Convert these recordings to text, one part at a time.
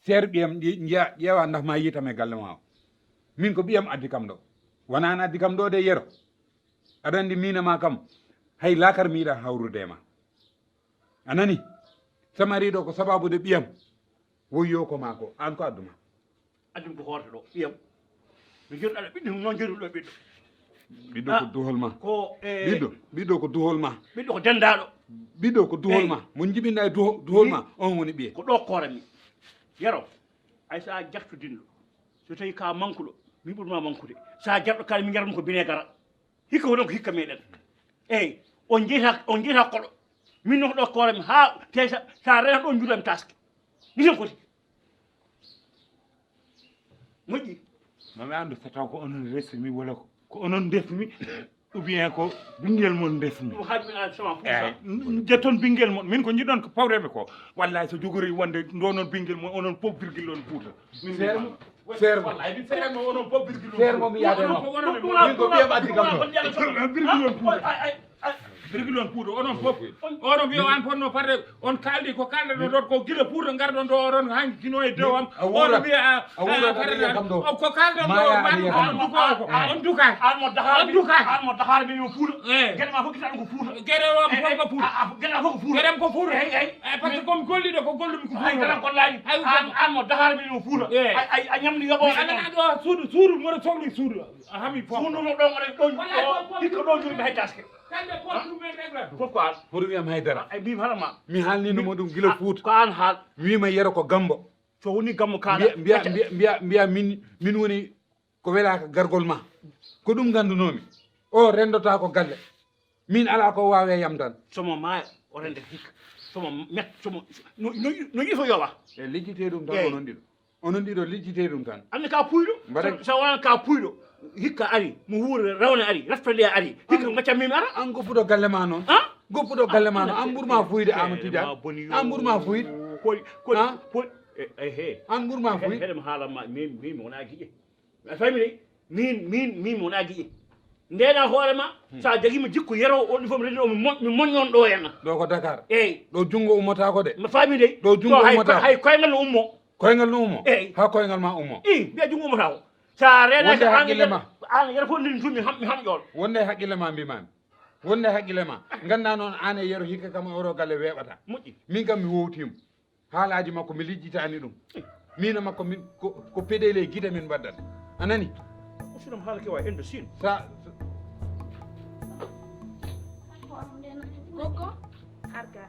seer ɓiyam ƴeewa ndax ma yitame galle ma o min ko ɓiyam addi kam ɗo wonani addi kam ɗo de yero aɗa andi minama kam hay lakar mi yiɗa hawrude ma a nani samariɗo ko sababude ɓiyam woyyo ko ma ko an ko adduma addum ko hoorta ɗo ɓiyam mi jeeruɗaɗo ɓiɗɗo noon jeeruɗo ɓiɗɗo ɓiɗɗo ko duhol ma ko ɓiɗɗo ko duhol ma ɓiɗɗo ko dendaɗo ɓiɗɗo ko duhol ma mo jibinɗa e duhol ma on woni ɓiye ko ɗo koorami yero hay sa jaftudinɗo so tawi ka mankuɗo min ɓurma mankude sa jarɗo kala min jaratɗum ko binegara hikka wonon ko hikka meɗen eyyi on jeeyata koɗo min noon ko ɗo koorami ha te sa renat ɗo juurami taske miten koti moƴƴi mami andu so taw ko onon resmi wala ko onon defmi ou bien ko ɓinguel mon defmi ɗum haaji min an sama jetton ɓinguel mon min ko jiɗɗon ko pawreɓe ko wallahi so jogori wonde ndo noon ɓinguel mon onon poof virgule on puuta seere mo onon poof virgule seere mo mi yaadema min ko ɓiyam addi kam ɗo virgule on puuta virgule on puuta onon poof oɗon wiya an ponno parde on kaldi ko kalɗeɗo ɗon ko guila puuta garɗon ɗo oɗon hanki kino e dow am oɗo wiya ko kalɗon ɗo on dukaki an mo dahar min mo puuta gueɗe ma fof guitaɗum ko puuta gueɗe am fof ko puuta gueɗe ma fof ko puuta gueɗem ko puuta par ce que komi golliɗo ko gollumi ko ay garan kollaji an mo dahar min mo puuta a ñamdi yoɓoɓe aɗa ɗo suudu mboɗo sohli suudu hami fof suuduno ɗo mbaɗa ɗo hikka ɗo jurmi hay taske fof ko an hoto wiyam haydara ay mbimi haɗama mi haalninomo ɗum guila Fouta ko an haal mi wima yero ko gambo so woni gammo kaɗa mbiya min woni ko welaka gargol ma ko ɗum gandunomi o rendota ko galle min ala ko wawe yam tan somo maaya o rende hikka somo met somo no yifo yowa e lijjite ɗum tan onon ɗiɗo lijjite ɗum tan anne ka puyɗo so wonano ka puyɗo hikka ari mo wuuro rawne ari raftode ari hikka gaccan mimi ara an goppuɗo galle ma noon goppuɗo galle ma noon an ɓuurma fuyde Amadou Tidiane an ɓuurma fuyde he an ɓuurma fuyde heɗem haalanma min wona guiƴe a fami de min wona guiƴe ndena hoorema sa jagima jikku yero on fof mi redi o mi moññon ɗo henna ɗo ko Dakar eyyi ɗo jungo ummotako de mi fami de ɗo jungo ummotako hay koyngal no ummo koyngal no ummo eyyi ha koyngal ma ummo mbiya jungo ummotako sa renaki haqqille ma an yero fof ndin tumi mi hamƴol wonde haqqille ma mbimami wonde haqqille ma ganda noon an e yero hikka kam oɗo galle weeɓata moƴƴi min kam mi wowtimo haalaji makko mi lijjitani ɗum mina makko min ko peɗele guite min mbaddata anani usinam haala kewa endo sin sa Gogo arga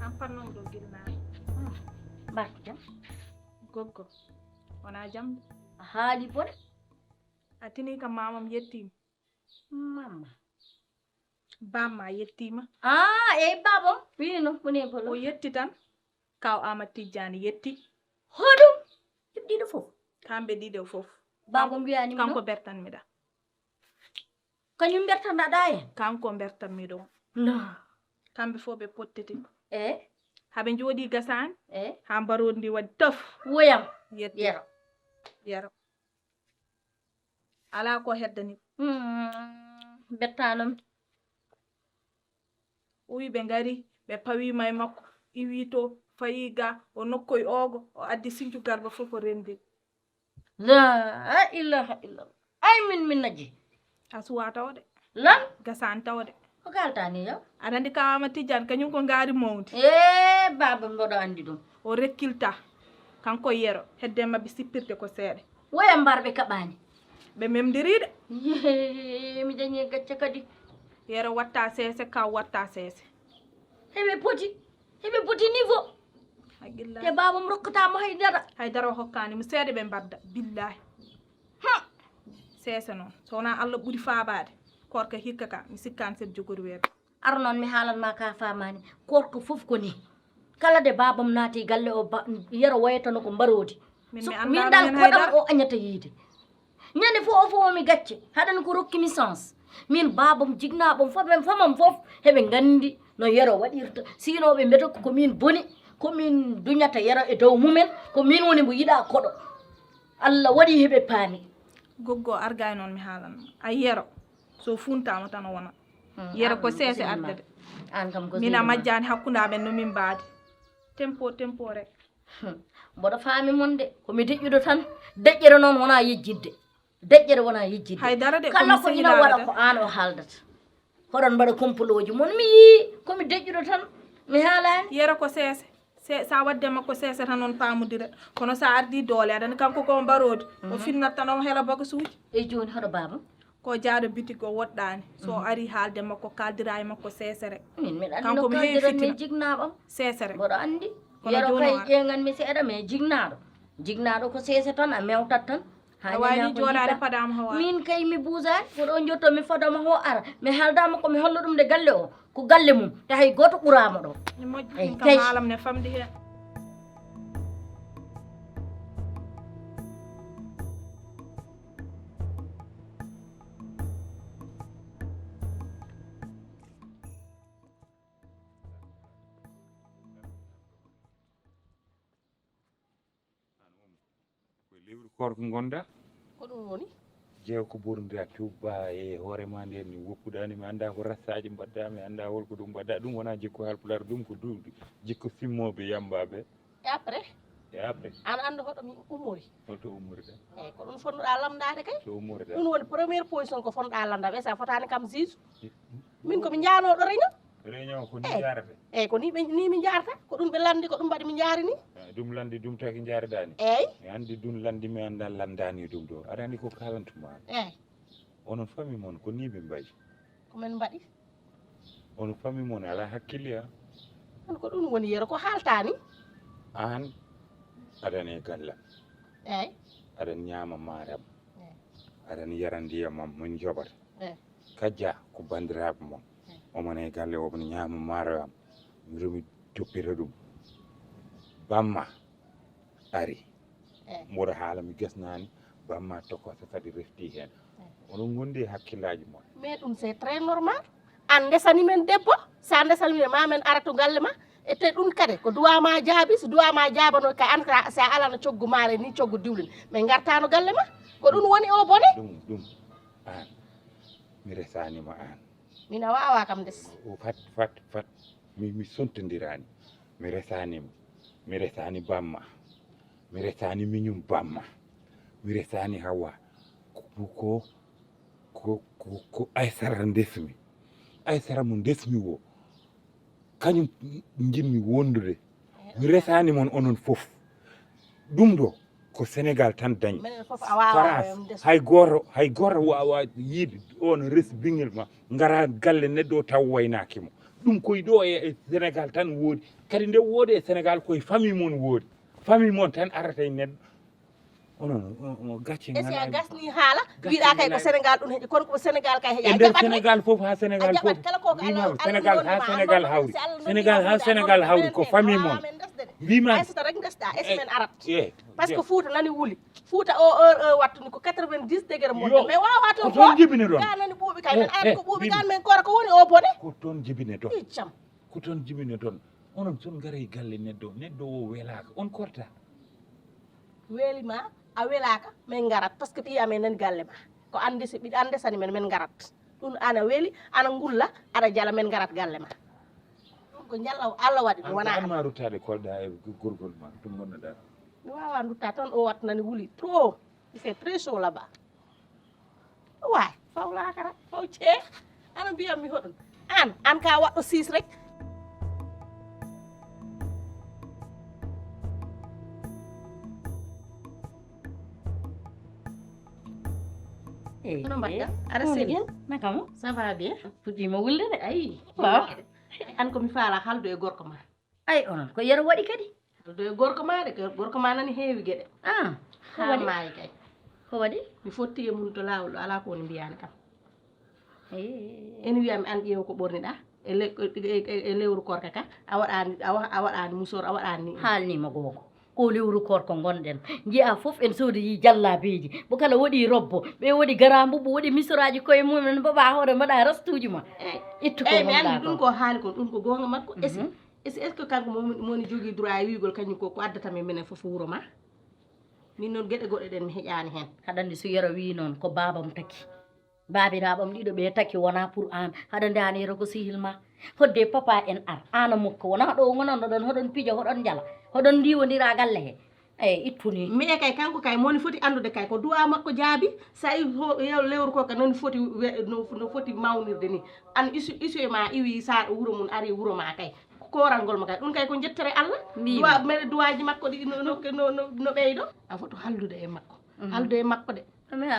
an parnom ɗo gilnaɗo mbarko jam Gogo wona jam a haali bone a tini kam mamam yettima mamma bamma yettima eyyi babam wino woni bolo o yetti tan kaw Amadou Tidiane yetti hoɗum ɗiɗo fof kamɓe ɗiɗo fof babam wiyani kanko bertanmiɗa kañum bertanɗaɗa hen kanko bertanmi ɗon kamɓe fof ɓe pottiti haɓe jooɗi gasani ha mbarodi ndi waɗi tof woyam yetti yero ala ko heddani bettanom o wi ɓe ngari ɓe pawima e makko iwi to fayi ga o nokkoye ogo o addi Sinthiou Garba fof o rendi la ilaha illallah ay min naji a suwa tawde lan gasani tawde ko kaltani yow aɗa andi ka Amadou Tidiane kañum ko ngaari mawdi baba mboɗo andi ɗum o rekkilta kanko yero hedde mabɓe sippirde ko seeɗa woya mbarɓe kaɓani ɓe memdiriɗe mi dañi gacce kadi yero watta seese kaw watta seese heɓe poti niveau haqillahi te babam rokkatamo haydara o hokkani mi seeɗa ɓe mbadda billahi seese noon so wona Allah ɓuuri faabade korka hikka ka mi sikkani sen jogori weeɓe ar noon mi haalanma ka famani korko fof ko ni kala de babam naati galle o yero wayatano ko mbarodi min dal koɗam o añata yiide ñande fo mi gacce haɗan ko rokkimi sens min babam jignaɓam fof men famam fof heɓe gandi no yero waɗirta sino ɓe mbiyata ko min boni komin duñata yero e dow mumen ko min woni mo yiɗa koɗo Allah waɗi heɓe paami goggo argay noon mi haalanma a yero so funtama tan o wona yero ko seese ardede an kam ko mina majjani hakkude amen no min mbaadi tempo rek mboɗo faami mon de komi deƴƴuɗo tan deƴƴere noon wona yejjidde deƴƴere wona yejjidde haydara de kala ko ina waɗa ko an o haaldata hoɗon mbaɗa complot mon mi yii komi deƴƴuɗo tan mi haalani yero ko seese sa waddema ko seese tan on paamodire kono sa ardi doole aɗani kanko ko mbarodi o finnat tan on heela baga suuji e joni hoɗo baba ko jaaɗo bitig o woɗɗani so ari haalde makko kaldira e makko seese rek min miɗa andi kanko no mi heewi kaldirat mi fitina jignaɓam seese rek mboɗo andi Kono yero joni kay o- ƴeeganmi seeɗa mais jignaɗo ko seese tan a mewtat tan a wawi jooɗade padama hawa min kay mi buusani koɗo jotto mi fodama ho ara mi haaldama komi holla ɗum nde galle o ko galle mum te hay goto ɓurama ɗo mi moƴƴi Ay, ɗum kay. kam haalam ne famdi hen koye lewru korko gonɗa ko ɗum woni jeew ko ɓurda tuba e hoorema nden ni woppuɗani mi anda ko rassaji mbaɗɗa mi anda holko ɗum mbaɗɗa ɗum wona jikku halpular ɗum ko jikku simmoɓe yambaɓe e après e après an anda hoɗo mi ummori holto ummorɗa eyyi ko ɗum fonnoɗa lamdade kay so ummorɗa ɗum woni premiére position ko fonnoɗa lamdade ɓe sa fotani kam juge min komi janoɗo réunion réunion ko ni Eh. jarata eyyi ko ni mi jarata ko ɗum ɓe landi ko ɗum mbaɗi mi jaari ni ɗum landi ɗum taki jareɗani eyyi mi andi ɗum landi mi anda landani ɗum ɗo aɗa andi ko kalantuma eyyi onon famille moon ko ni ɓe mbayi komin mbaɗi onon famille moon ala hakkille a an ko ɗum woni yeero ko haaltani an aɗane gallam eyyi aɗan ñaama maaram Eh. aɗan yara ndiyamam min joɓata Eh. kajja ko bandiraɓe mon omon e galle omono ñaama maaro am miɗomi toppita ɗum bamma ari Eh. mboɗo haala mi gasnani bamma tokosa kadi refti hen onon gondi e hakkillaji mon mais ɗum c'est très normal an ndesani men debbo sa ndesani men mamen ara to galle ma e te ɗum kadi ko duwama jaabi so duwama jaabano ka an sa alano coggu maare ni coggu diwlin mais gartano galle ma ko ɗum woni o bone ɗum an mi resanima an min a wawa kam des o fat mi sontodirani mi resanima mi resani bamma mi resani miñum bamma mi resani hawa ko aysara ndesmi aysara mo ndesmi o kañum jinmi wondude mi resani mon onon fof ɗum ɗo ko sénégal tan dañi minen fof a wawa France des hay goto wawa yiide on resi ɓinguel ma gara galle neɗɗo o taw waynakimo ɗum koye ɗo e sénégal tan woodi kadi nde woodi e sénégal koye famille mon woodi famille mon tan arata e neɗɗo onon gacce e si a gasni haala wiiɗa kay ko sénégal ɗum heeƴi kono ko sénégal kay e heeƴa nder sénégal fof ha sénégal fof kala ko mbimama sénégal ha sénégal hawri sénégal ha sénégal hawri ko famille mon mbimami aysata rek desɗa esi men arat e par ce que fouta nani wuuli fouta o heure wattu ni ko 90 degré mo Yo, mais wawa ko toon toon jibine ɗon ka nani ɓuuɓi kay men Eh, andi ko eh, ɓuuɓi Bibi. kan men kora ko woni o bone ko toon jibine ɗon iccam ko toon jibine ɗon onon son gara e galle neɗɗo o welaka on korta weelima a welaka min garat par ce que ɓiyi amen nani galle ma ko andi so ɓiɗa andesani men min garat ɗum ana weeli ana ngulla aɗa jala men garat galle ma ɗum ko jalla Allah waɗi ɗum wona an ma ruttade kolɗa e gorgol ma ɗum gonnoɗa mi wawa dutta tan o wattu nani wuuli trop il fait très chaud là-bas way fawlakara faw cee ana mbiyam mi hoɗum an ka waɗɗo siis rek hono mbaɗɗa aɗa seli naka mo ça va bien fuɗɗima wulde de ayi waaw an komi faala haldu e gorko ma ay onon ko yero waɗi kadi haldu e gorko ma de gorko ma nani heewi gueɗe ko ha waɗi maayi kay ko waɗi mi fotti e mum to laawol ɗo ala ko woni mbiyani kam ene wiyami an ƴeew ko ɓorniɗa e lewru korka ka a waɗani musor a waɗani haalnima gooko ko lewru koor ko gonɗen jiya fof en soodi jallabeji bo kala woɗi robbo ɓe woɗi garambubu woɗi misraji koye mumen baba hoore mbaɗa rastuji ma ittu ko mi andi gonɗa ɗum ko haali kon ɗum ko gonga makko est ce que kanko moni jogui droit wiigol kañum ko addatami minen fof wuuro ma min noon gueɗe goɗɗe ɗen mi heƴani hen haɗandi so yero wi noon ko babam taki babiraɓam ɗiɗo ɓe taki wona pour an haɗa ndaniro ko sihil ma hodde papa en ar ana mokko wona ɗo gonanɗo ɗon hoɗon piija hoɗon jala hoɗon ndiwodira galle he eyyi ittuni mais kay kanko kay moni foti andude kay ko duwa makko jaabi sa lewru ko ka noon foti no foti mawnirde ni an isu ma iwi sa wuuro mum ari wuuro ma kay koral ngol ma kay ɗum kay ko jettere Allah duwa mere duwaji makko ɗi no ɓeydo a foto haldude e makko haldude e makko de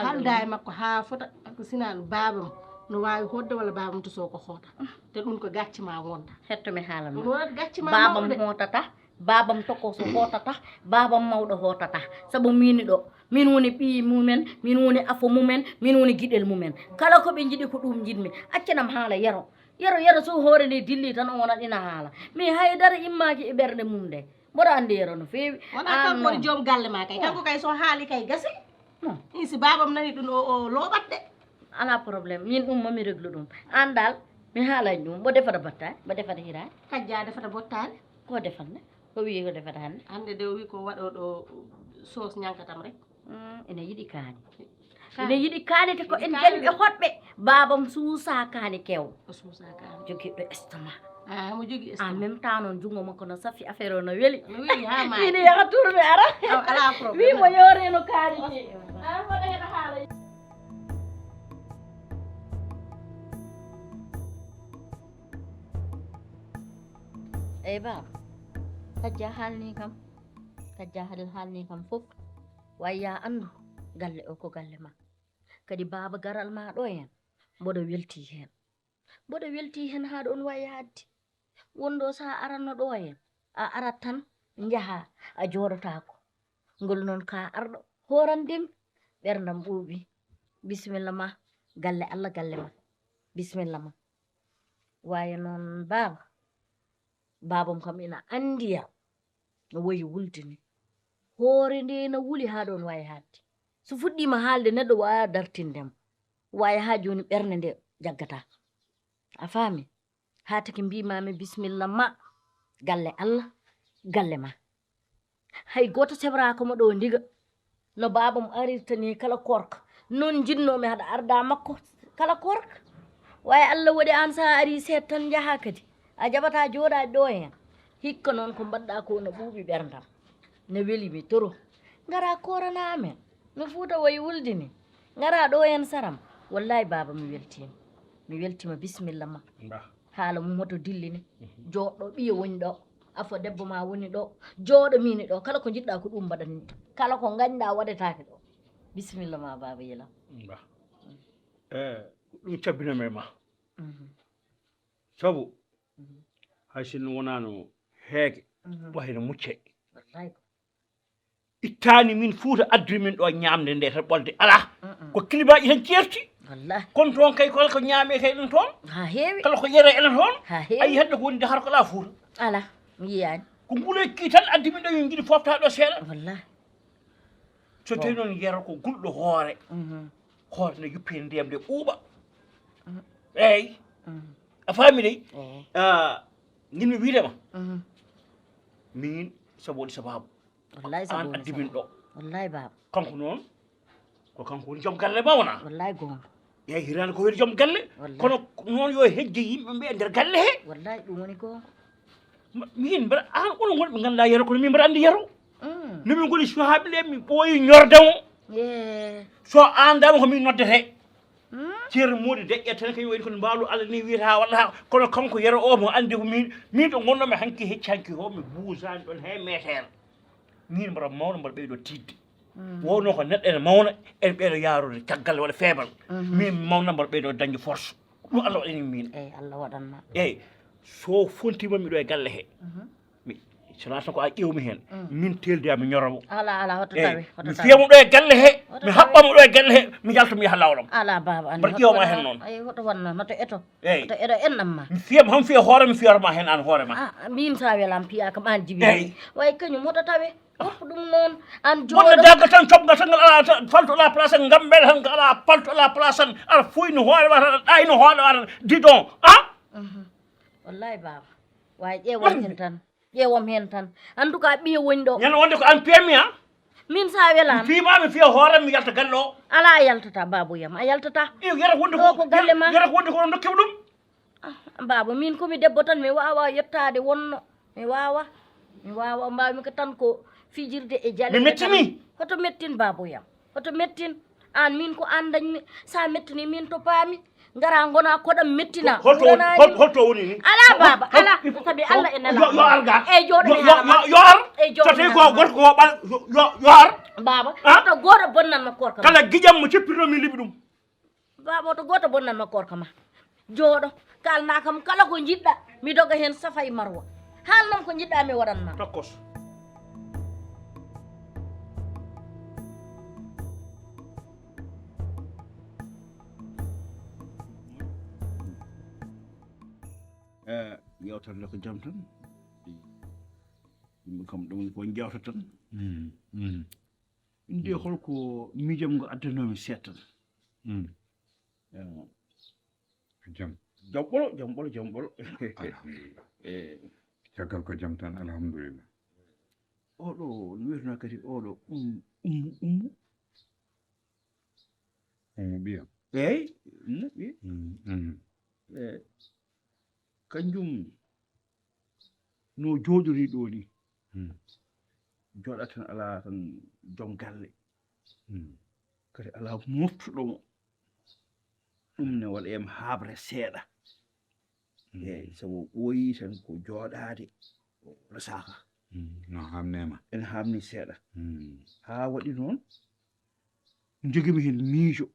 halda e makko ha fota ko sinano babam no wawi hodde walla babam to so ko hoota te ɗum ko gacci ma wonta hettomi haalama ɗum wonata gacci ma babam hootata babam tokoso hootata babam mawɗo hootata saabu mini ɗo min woni ɓii mumen min woni afo mumen min woni guiɗel mumen kala ko ɓe jiiɗi ko ɗum jiɗmi accanam haala yero so hoore nde dilli tan on waɗina haala mais haydara immaki e ɓerɗe mum nde mboɗo andi yero no feewi wona kanko woni joom galle ma kay kanko kay so haali kay gasi si babam nani ɗum o looɓat de ala probléme min ɗum mami réglu ɗum an dal mi haalani ɗum mbo defata battani mbo defata hirani kajja defata bottani ko defatne ko wi ko defata hande hande de wi ko waɗoɗo sauce ñankatam rek ene yiɗi kaani ene yiɗi kaani te ko en jaɓi ɓe hoɗɓe babam suusa kaani kew o suusa kaani jogiɗɗo estomac mo jogui en même temps noon jungo makko no safi affaire o no weeli no weeli ha ma ine yaha tourɓe ara ala probléme wimo yooreno kaani ke waɗa hen haala eyyi baba kajja haalni kam haalni kam fof wayya andu galle o ko galle ma kadi baba garal ma ɗo hen mboɗo welti hen ha ɗon wayi haddi wonɗo sa aranno ɗo hen a arat tan jaaha a joɗotako ngol noon ka arɗo horandemi ɓerdam ɓuuɓi bisimilla ma galle Allah galle ma bisimilla ma waye noon babam kam ina andiya no woyi wuldini hoore nde no wuli ha ɗon wayi hadde so fuɗɗima haalde neɗɗo wawa dartindemo wayi ha joni ɓernde nde jaggata a faami ha taki mbimami bisimilla ma galle Allah galle ma hay goto sebrako mo ɗo ndiga no babam arirta ni kala korka non jinnomi haɗa arda makko kala korka wayi Allah waɗi an sa ari seet tan jaaha kadi a jaɓata jooɗade ɗo hen hikka noon ko mbaɗɗa ko no ɓuuɓi ɓerdam no welimi toro ngara korana amen no Fuuta wayi wuldini ngara ɗo hen saram wallahi baba mi weltima bisimilla ma haala mum hoto dillini joɗɗo ɓiye woni ɗo afo debbo ma woni ɗo jooɗo mini ɗo kala ko jiɗɗa ko ɗum mbaɗanni kala ko gañɗa waɗetake ɗo bisimilla ma baba yelam ɗum cabbiname ma sabu hay sinno wonano heege ɓoyno mucce ittani min Fuuta addiri min ɗo ñamde nde tan ɓolde ala ko kilibaji tan ceerti wallahi kono toon kay kala ko ñaamete enen toon ha heewi kala ko yere enen toon ha heewi ayi hedde ko woni de har ko ala Fuuta ala mi yiyani ko nguleyki tan addi min ɗo yo jiiɗi fofta ɗo seeɗa wallahi so tawi noon yero ko gulɗo hoore hoore no yuppe ndiyam nde ɓuuɓa eyyi a faami dey jinmi wiidema min sabu waɗi sababu wallahi an addi min ɗo wallahi baba kanko noon ko kanko woni joom galle ma wona wallahi gonga yeyi hirani ko woni joom galle kono noon yo hejje yimɓe ɓe e nder galle he wallahi ɗum woni gonga min mbaɗa an onon wonɓe ganduɗa yero kono min mbaɗa andi yero nomin goni suhaɓe ɗe mi ɓooyi ñordemo so andama ko min noddete ceerno moɗi deƴƴe tan kañum waɗi kono mbaalu Allah ni wiyata walla kono kanko yero o mo andi ko min ɗo gonnomi hanki hecci hanki ho mi buusani ɗon he metere min mbaɗa mawna mbaɗa ɓeyɗo tidde wowno ko neɗɗo ene mawna ene ɓeyɗo yarude caggal waɗa feebar min mawna mbaɗa ɓeyɗo dañde force ɗum Allah waɗani min eyyi Allah waɗanma eyyi so fontimami ɗo e galle he sona tan ko a ƴewmi hen min teldea mi ñoromo ala hoto tawi mi fiyamo ɗo e galle he mi haɓɓamo ɗo e galle he mi jalta mi yaha lawlam ala baba andi mbaɗa ƴewma hen noon ay hoto wanno hoto eto eyyi hoto eɗo ennamma mi fiyam han fiya hoore mi fiyatma hen an hoorema min sa welam piya kam an jibi way kañum hoto tawi woppu ɗum noon an wonno jooɗo dagga tan cobga tan ngal ala falto ala place an gambel tan ala palto ala place an aɗa fuyno hoore ma tan aɗa ɗayno hoore ma tan didon wallahi baba way ƴeewom hen tan en tout cas ɓiye woni ɗo ñande wonde ko an piyami min sa welama fimami fiya hoorem mi yalta galle o ala a yaltata babuyam a yaltata yata wonde ɗo ko galle ma yata wonde kono dokkima ɗum baba min komi debbo tan mi wawa yettade wonno mi wawa mbawmi ko tan ko fijirde e jaale mi mettini hoto mettin babuyam hoto mettin an min ko an dañmi sa mettini min to paami ngara gona koɗam mettina holto woni ni ala baba ala sabi allah e nela yo arga e joɗo yo ar so tawi ko goto ko ɓal yo ar baba oto goto bonnanma korka kala guiƴam mo ceppirɗo min liɓi ɗum baba oto goto bonnanma korka ma jooɗo kalna kam kala ko jiɗɗa mi doga hen safa e marwa haalnam ko jiɗɗa mi waɗanma tokkos yewtande ko jam tan ɗum kam ɗum ko jewta tan inde holko miijam ngo addanomi seet tan jam ɓolo caggal ko jam tan alhamdulillah oɗo no wiyeteno kadi oɗo ummu ɓiyam eyyi ummu ɓiye kanjum no jooɗori ɗo ni jooɗat tan ala tan joom galle kadi ala moftuɗomo ɗum ne waɗa em haabre seeɗa eyyi sabu ɓooyi tan ko jooɗaade resaka no hamnema en hamni seeɗa haa waɗi noon jogimi hen miijo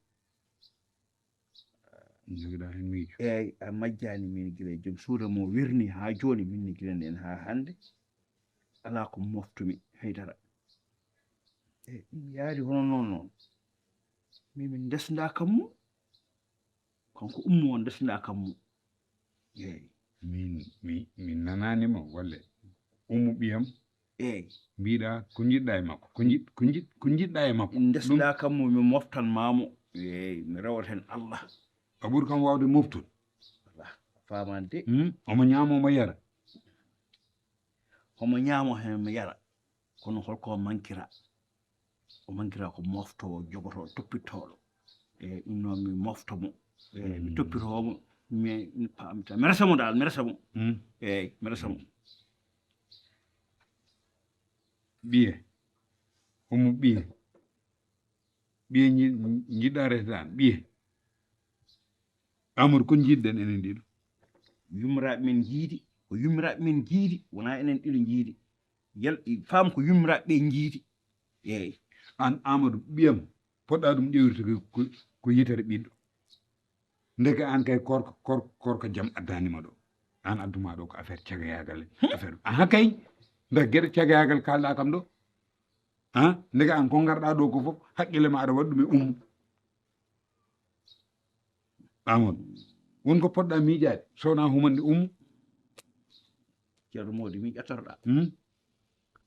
jogiɗa hen miijo eyyi a majjani min gila joom suuda mo wirni haa jooni minni gila nden haa hannde alaa ko moftumi haydara eyyi ɗum yaari hono noon min desnda kam mo kanko ummo on desnda kam mo eyyi min nananima walle ummu ɓiyam eyyi mbiɗa ko jiɗɗa e makko ko jiɗɗa e makko desnda kam mo mi moftanmamo eyyi mi rewata hen Allah a ɓuuri kam wawde moftude famande omo ñaama omo yara homo ñaamo hen mi yara kono holko mankira o mankira ko moftowo jogoto toppittoɗo eyyi ɗum noon mi moftamo eyyi mi toppitomo mi pamta mi resamo dal mi resamo eyyi mi resamo ɓiye omo ɓiye jiɗɗa resdan ɓiye Amadou ko jiɗɗen enen ɗiɗo yummiraɓe men jiidi ko yummiraɓe men jiidi wona enen ɗiɗo jiidi yel faam ko yummiraɓe ɓe jiidi eyyi an Amadou ɓiyam poɗɗa ɗum ƴewirde ko yitere ɓiɗɗo ndeke an kay korko jam addanima ɗo an adduma ɗo ko affaire cagayagal affaire aha kay nde gueɗe cagayagal kalɗa kam ɗo ndeke an ko garɗa ɗo ko fof haqqille ma aɗa waɗi ɗum e ummu Amadou wonko poɗɗa miijade sowna humande ummu ceerno Mody mi ƴettoroɗa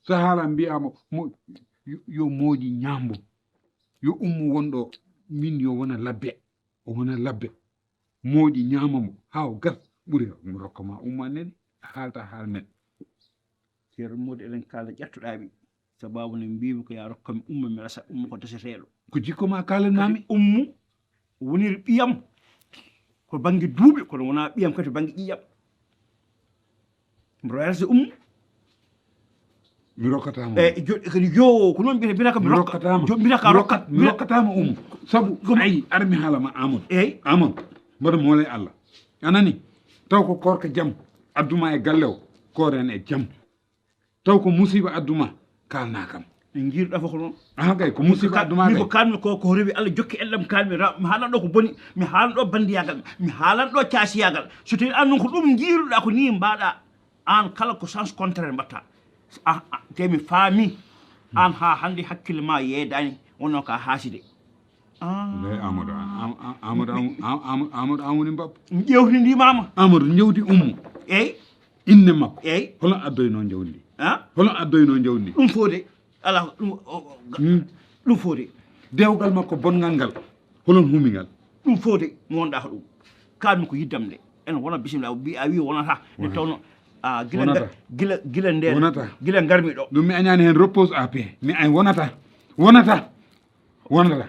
so haala mbiyama yo mooƴi ñambo yo ummu wonɗo min yo wona labbe o wona labbe mooƴi ñamamo ha o gas ɓuuri mi rokkama umma nene haalta haal men ceerno Mody eɗen kalda ƴettoɗami sababu ne mbimi ko ya rokkami umma mi resa ummu ko deseteɗo ko jikkoma kalanmami ummu woniri ɓiyam ko banggue duuɓi kono wona ɓiyam kadi banggue ƴiƴam mbiɗa resa ummu mi rokkatama eyyi joɗɗi kadi yo ko noon mbiyata kam mi rokkatama ummu saabu ayi ara mi haalama Amadou eyyi Amadou mbaɗa moole Allah anani taw ko korka jaam adduma e galle o koren e jaam taw ko musiba adduma kalna kam en jiiruɗa fof ko noon aha kay ko musiba adduma ko kalmi ko rewi Allah jokki ellam kalmi mi haalan ɗo ko boni mi haalan ɗo bandiyagal mi haalan ɗo caasiyagal so tawi an noon ko ɗum jiiruɗa ko ni mbaɗa an kala ko sens contraire mbatta te mi faami an ha hande hakkille ma yeedani wonno ka haaside Amadou an woni mbabba ƴewtidimama Amadou jawdi ummu eyyi inne makko eyyi holon addoyno jawdi ndi holon addoyno jawdi ndi ɗum fo de ala ɗum foodi dewgal makko bongal ngal holon humingal ɗum foodi mo wonɗa ko ɗum kalmi ko yiddam nde en wona bisimilla a wi wonata nde tawno gila nden wonata gila garmi ɗo ɗum mi añani hen repose à paix mi ay wonata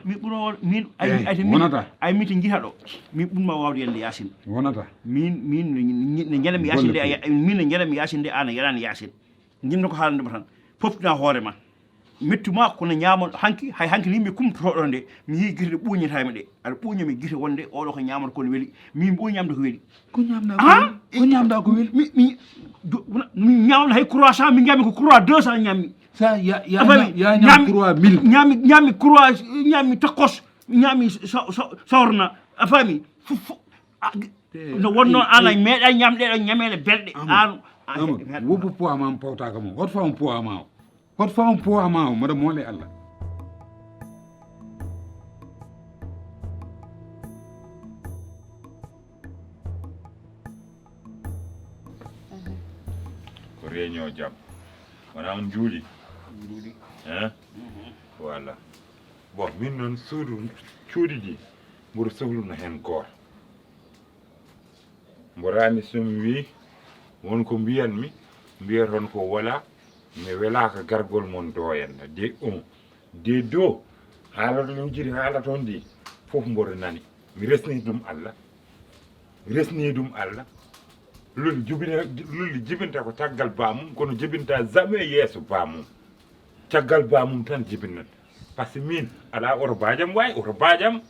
mi ɓuuro min wonata ay min to jiita ɗo min ɓurma wawde yande yasin wonata min ne janami yasin nde min ne janami yasin nde an a yarani yasin jinno ko haalandema tan foftina hoore ma mettuma kono ñaama hanki hay hanki ni mi kumtotoɗo nde mi yii guite ɗe ɓuuñitami ɗe aɗa ɓuuñami guite wonde oɗo ko ñamata kono weeli min ɓuuñamde ko weeli ko ñamda ko weeli mi ñamde hay croissant mi ñami ko croix 200 ñammi sa ya ñam croix 1000 ñami croix ñami takkos ñami sawrna a faami no wonno an a meeɗa ñamɗe ɗo ñamele belɗe an woppu poids ma pawtaka mo hot fam poids ma o hot fam poids ma o mbaɗa moole Allah ko réunion jam wona on juuɗi hein voilà bon min noon suudu cuuɗi ɗi mboɗo sohluno hen goto mbo rani somi wi wonko mbiyanmi mbiyaton ko wala mi welaka gargol mon do henna de 1 de 2 haalato lewjiri haala toon ndi fof mboɗo nani mi resni ɗum Allah lulli jibinta ko caggal bamum kono jibinta jamais yeeso bamum caggal bamum tan jibinnata par ce que min ala oto badiam wayi oto badiam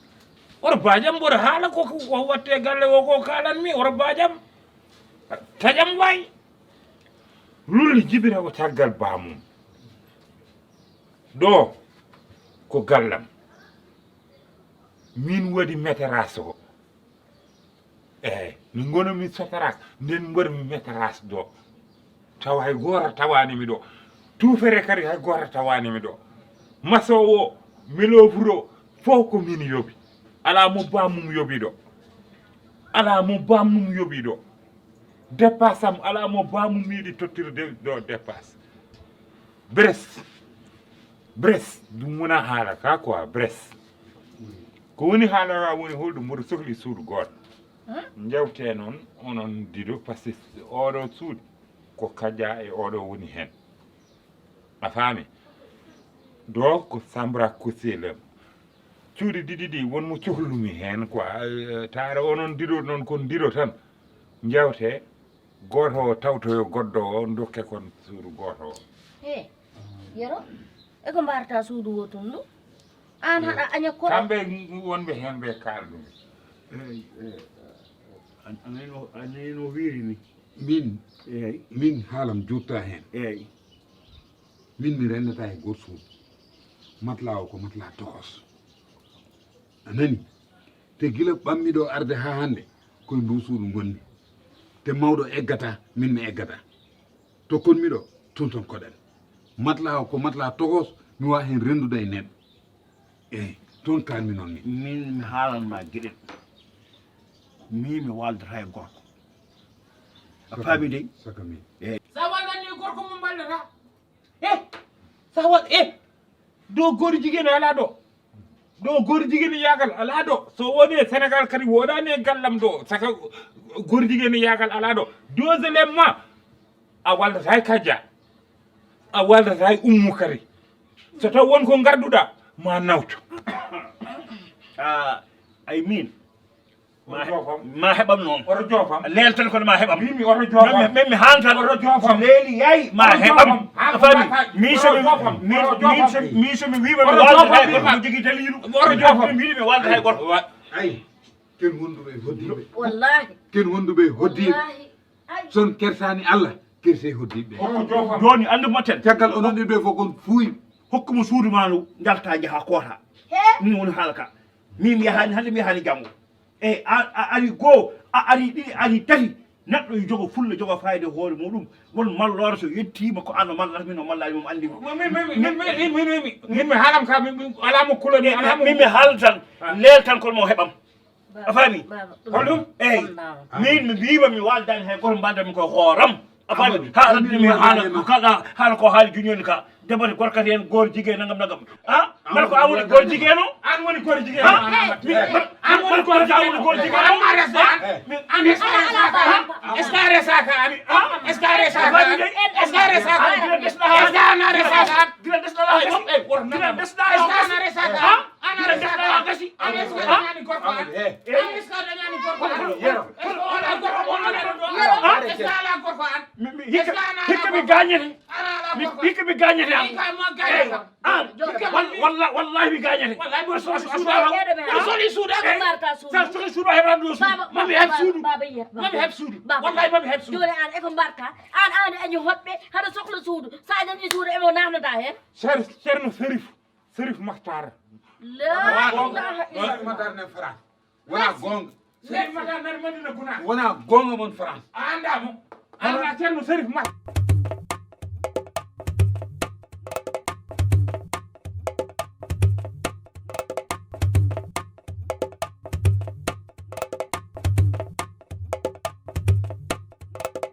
mboɗo haala ko watte galle o ko kalanmi oto badiam taƴam wayi lulli jibina ko caggal bamum ɗo ko gallam min waɗi météras o eyyi min gonumi sotarak nden mbaɗmi météras ɗo tawa hay goto tawanimi ɗo tuufere kadi hay goto tawanimi ɗo masowo o milofre o fof ko min yooɓi ala mo bamum yooɓi ɗo dépasse am ala mo bamum yiiɗi tottirde ɗo dépasse Brest ɗum wona haala ka quoi Brest ko woni haala woni holɗum mboɗo sohli suudu goto jewte noon onon diɗo par ce que oɗo suudu ko kaƴa e oɗo woni hen a faami do ko sambra kuselem cuuɗi ɗiɗi ɗi wonmo cohlumi hen quoi taara onon diɗo noon kon diɗo tan jewte goto o tawtoyo goɗɗo o dokke kon suudu goto o yero eko mbarata suudu o tun ɗum an haɗa añakkora kamɓe wonɓe hen ɓe kalɗumi anino wirini min haalam jutta hen eyyi min mi rendata e goto suudu matla o ko matla tokos a nani te gila ɓammiɗo arde ha hande koye ndu suudu gonni te mawɗo eggata min mi eggata to konmi ɗo toon ton koɗen matla o ko matla tokos mi wawa hen rendude e neɗɗo eyyi toon kalmi noon min mi haalanma gueɗel min mi waldata e gorko a faami dey saka min sa waɗanni gorko mo ballata sa waɗ do goto jigueno ala ɗo goto jigueno yagal ala ɗo so woni e sénégal kadi woɗani e gallam ɗo saka goto jigueno yagal ala ɗo deuxièmement a waldata e kajja a waldata e ummu kadi so taw wonko garduɗa ma nawto ay min ma heɓam noon oto joofam leel tan kono ma heɓam mimi oto joofam min mi haantan oto joofam leeli yayi ma heɓam a faami min somi wima mi waldata e gorko mo jogui dalilu oto joofam mi wiɗi mi waldata e gorko ay ken wonduɓe hoddiɓe wallahi ken wonduɓe hoddiɓe son kersani Allah kerse hoddiɓe oto joofam joni anduma ten caggal onon ɗiɗo fof kon fuuyi hokkuma suudu ma ndu jalta jaaha koota min woni haala ka min mi yahani hande mi yahani janggo eyyi a ari goho a ari ɗiɗi ari tati neɗɗo yo jogo fulla jogo fayde hoore muɗum won mallore so yettima ko anno mallata min o mallani mom andi min mi haalam ka alamo kuloni alamo min mi haala tan leel tan kono mo heɓam a faami holɗum eyyi min mi wiima mi waldani hen goto mbaldami koye hooram afan ha mi hala ko kala hala ko haali juñoni ka debati gorkat en goor jigéen nangam ah man ko amul goor jigéen o an woni goor jigéen an woni goor jigéen goor jigéen an est-ce que resaka ani est-ce que resaka est-ce que resaka est-ce que resaka dina desna la dina desna ana resaka ana resaka gasi ana resaka gorko an est-ce que dañani gorko an yero hikka mi gañete hikka mi gañete wallahi mi gañete soli suuda sa soki suuda heɓran ɗo suudu mami heɓ suudu mami heɓ suudu wallahi mami heɓ suudu joni an eko mbarta an ande añi hoɓɓe haɗa sohla suudu sa nani suudu emo namdata hen ceerno Serif Makhtar la ilaha illallah Matar ne France wona gonga Serif Makhtar nar Madina Gounass wona gonga mon France a andamo anda ceerno Serif Makhtar